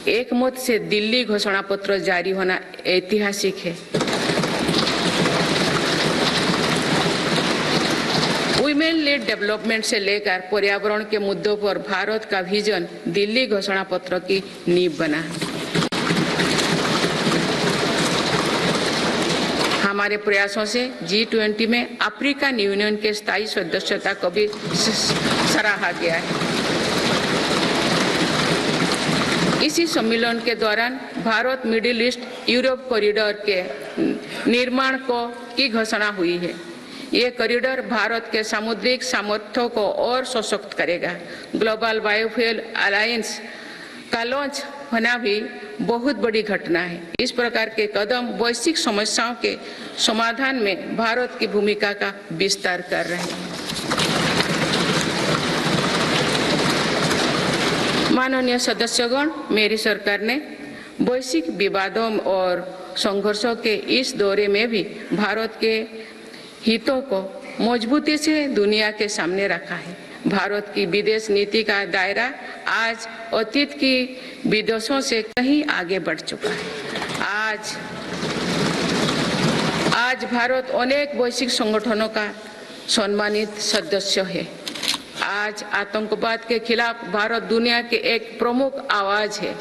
एकमत से दिल्ली घोषणा पत्र जारी होना ऐतिहासिक है। वुमेन लेड डेवलपमेंट से लेकर पर्यावरण के मुद्दों पर भारत का विजन दिल्ली घोषणा पत्र की नींव बना। हमारे प्रयासों से G20 में अफ्रीकन यूनियन के स्थायी सदस्यता को भी सराहा गया है। इसी सम्मेलन के दौरान Bharat middle east Europe corridor के निर्माण की घोषणा हुई है। ये कॉरिडोर भारत के सामुद्रिक सामर्थ्य को और सशक्त करेगा। ग्लोबल बायोफ्यूल अलायंस का लॉन्च होना भी बहुत बड़ी घटना है। इस प्रकार के कदम वैश्विक समस्याओं के समाधान में भारत की भूमिका का विस्तार कर रहे हैं। माननीय सदस्यगण, मेरी सरकार ने वैश्विक विवादों और संघर्षों के इस दौरे में भी भारत के हितों को मजबूती से दुनिया के सामने रखा है। भारत की विदेश नीति का दायरा आज अतीत की विदेशों से कहीं आगे बढ़ चुका है। आज भारत अनेक वैश्विक संगठनों का सम्मानित सदस्य है। आज आतंकवाद के खिलाफ भारत दुनिया के एक प्रमुख आवाज है।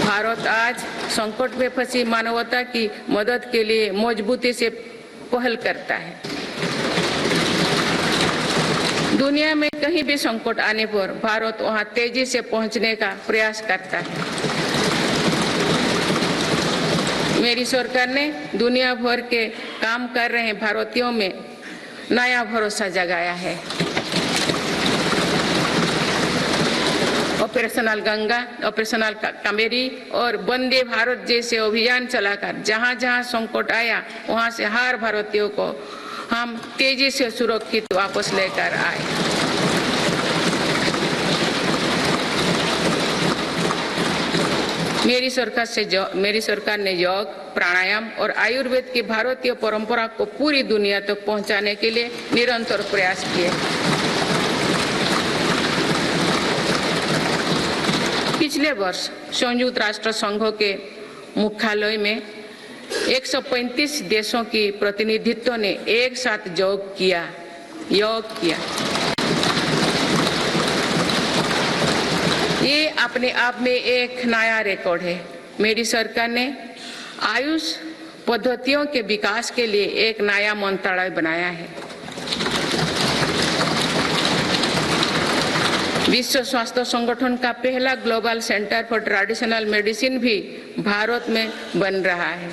भारत आज संकट में फंसी मानवता की मदद के लिए मजबूती से पहल करता है। दुनिया में कहीं भी संकट आने पर भारत वहां तेजी से पहुंचने का प्रयास करता है। मेरी सरकार ने दुनिया भर के काम कर रहे भारतीयों में नया भरोसा जगाया है। ऑपरेशनल गंगा, ऑपरेशनल कावेरी और वंदे भारत जैसे अभियान चलाकर जहां-जहां संकट आया वहां से हर भारतीयों को हम तेजी से सुरक्षित वापस लेकर आए। मेरी सरकार ने योग, प्राणायाम और आयुर्वेद की भारतीय परंपरा को पूरी दुनिया तक पहुंचाने के लिए निरंतर प्रयास किए। पिछले वर्ष संयुक्त राष्ट्र संघ के मुख्यालय में 135 देशों की प्रतिनिधित्व ने एक साथ योग किया। ये अपने आप में एक नया रिकॉर्ड है। मेरी सरकार ने आयुष पद्धतियों के विकास के लिए एक नया मंत्रालय बनाया है। विश्व स्वास्थ्य संगठन का पहला global centre for traditional medicine भी भारत में बन रहा है।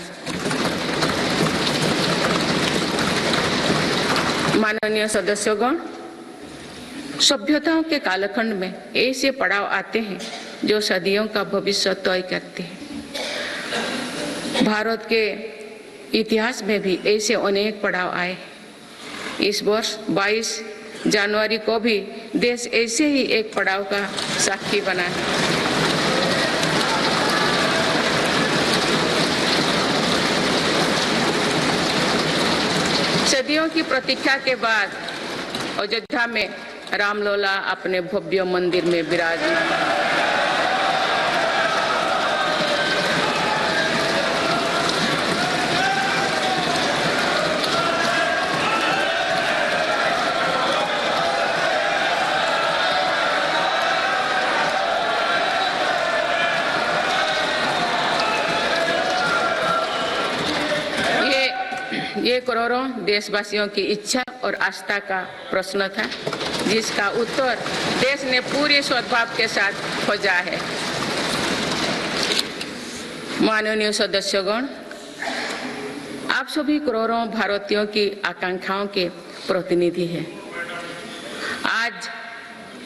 माननीय सदस्यगण, सभ्यताओं के कालखंड में ऐसे पड़ाव आते हैं जो सदियों का भविष्य तय करते हैं। भारत के इतिहास में भी ऐसे अनेक पड़ाव आए। इस वर्ष 22 जनवरी को भी देश ऐसे ही एक पड़ाव का साक्षी बना है। सदियों की प्रतीक्षा के बाद अयोध्या में रामलला अपने भव्य मंदिर में विराजमान। ये करोड़ों देशवासियों की इच्छा और आस्था का प्रश्न था, जिसका उत्तर देश ने पूरे सद्भाव के साथ खोजा है। माननीय सदस्यगण, आप सभी करोड़ों भारतीयों की आकांक्षाओं के प्रतिनिधि हैं। आज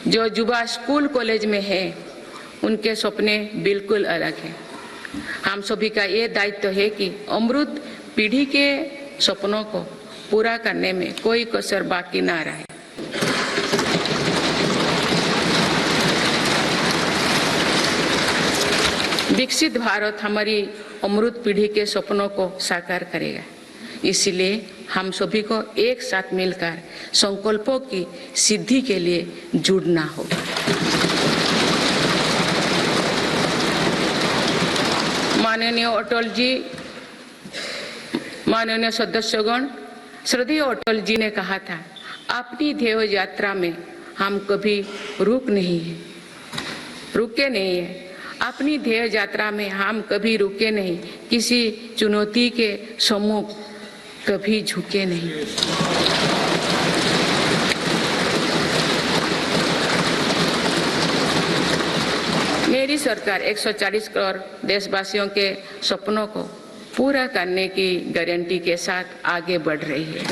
जो युवा स्कूल कॉलेज में है, उनके सपने बिल्कुल अलग हैं। हम सभी का ये दायित्व है कि अमृत पीढ़ी के सपनों को पूरा करने में कोई कसर बाकी ना रहे। विकसित भारत हमारी अमृत पीढ़ी के सपनों को साकार करेगा। इसलिए हम सभी को एक साथ मिलकर संकल्पों की सिद्धि के लिए जुड़ना होगा। माननीय अटल जी, माननीय सदस्यगण, श्रद्धेय अटल जी ने कहा था, अपनी ध्येय यात्रा में हम कभी रुके नहीं हैं। अपनी ध्येय यात्रा में हम कभी रुके नहीं, किसी चुनौती के सम्मुख कभी झुके नहीं। मेरी सरकार 140 करोड़ देशवासियों के सपनों को पूरा करने की गारंटी के साथ आगे बढ़ रही है।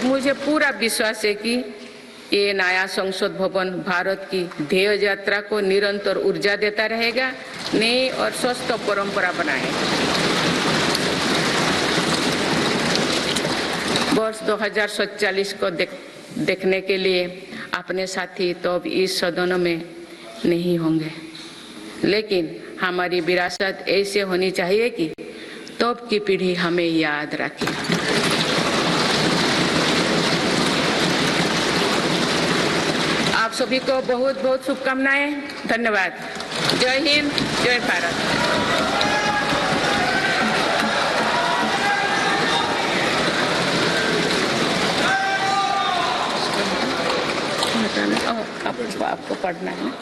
मुझे पूरा विश्वास है कि ये नया संसद भवन भारत की ध्येय यात्रा को निरंतर ऊर्जा देता रहेगा, नई और स्वस्थ परंपरा बनाएगा। वर्ष 2047 को देखने के लिए अपने साथी तो अब इस सदन में नहीं होंगे, लेकिन हमारी विरासत ऐसे होनी चाहिए कि तब की पीढ़ी हमें याद रखे। आप सभी को बहुत बहुत शुभकामनाएं। धन्यवाद। जय हिंद, जय भारत। आपको पढ़ना है ना?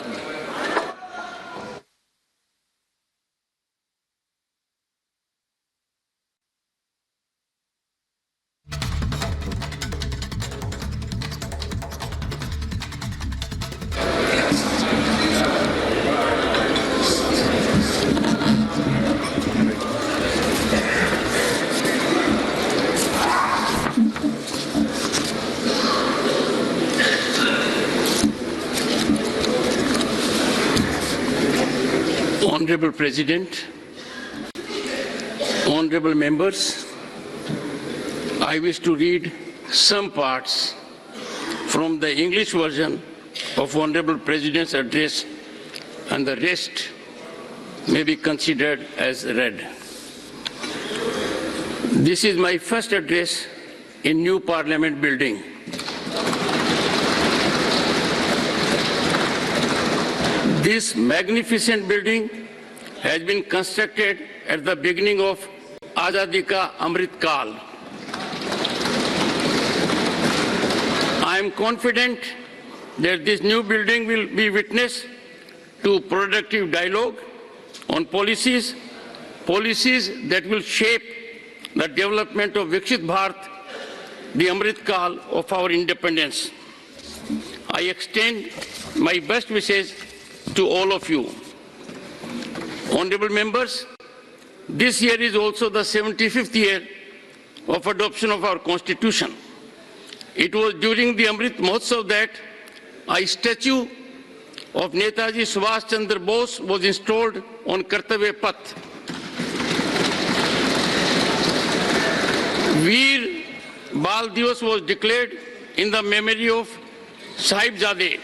Honorable President, honorable members, I wish to read some parts from the English version of Honorable President's address, and the rest may be considered as read. This is my first address in new Parliament building. This magnificent building has been constructed at the beginning of Azadi Ka Amrit Kal. I am confident that this new building will be witness to productive dialogue on policies that will shape the development of Viksit Bharat, the Amrit Kal of our independence. I extend my best wishes to all of you. Honorable members, this year is also the 75th year of adoption of our Constitution. It was during the Amrit Mahotsav that a statue of Netaji Subhash Chandra Bose was installed on Kartavya Path. Veer Bal Divas was declared in the memory of Sahibzade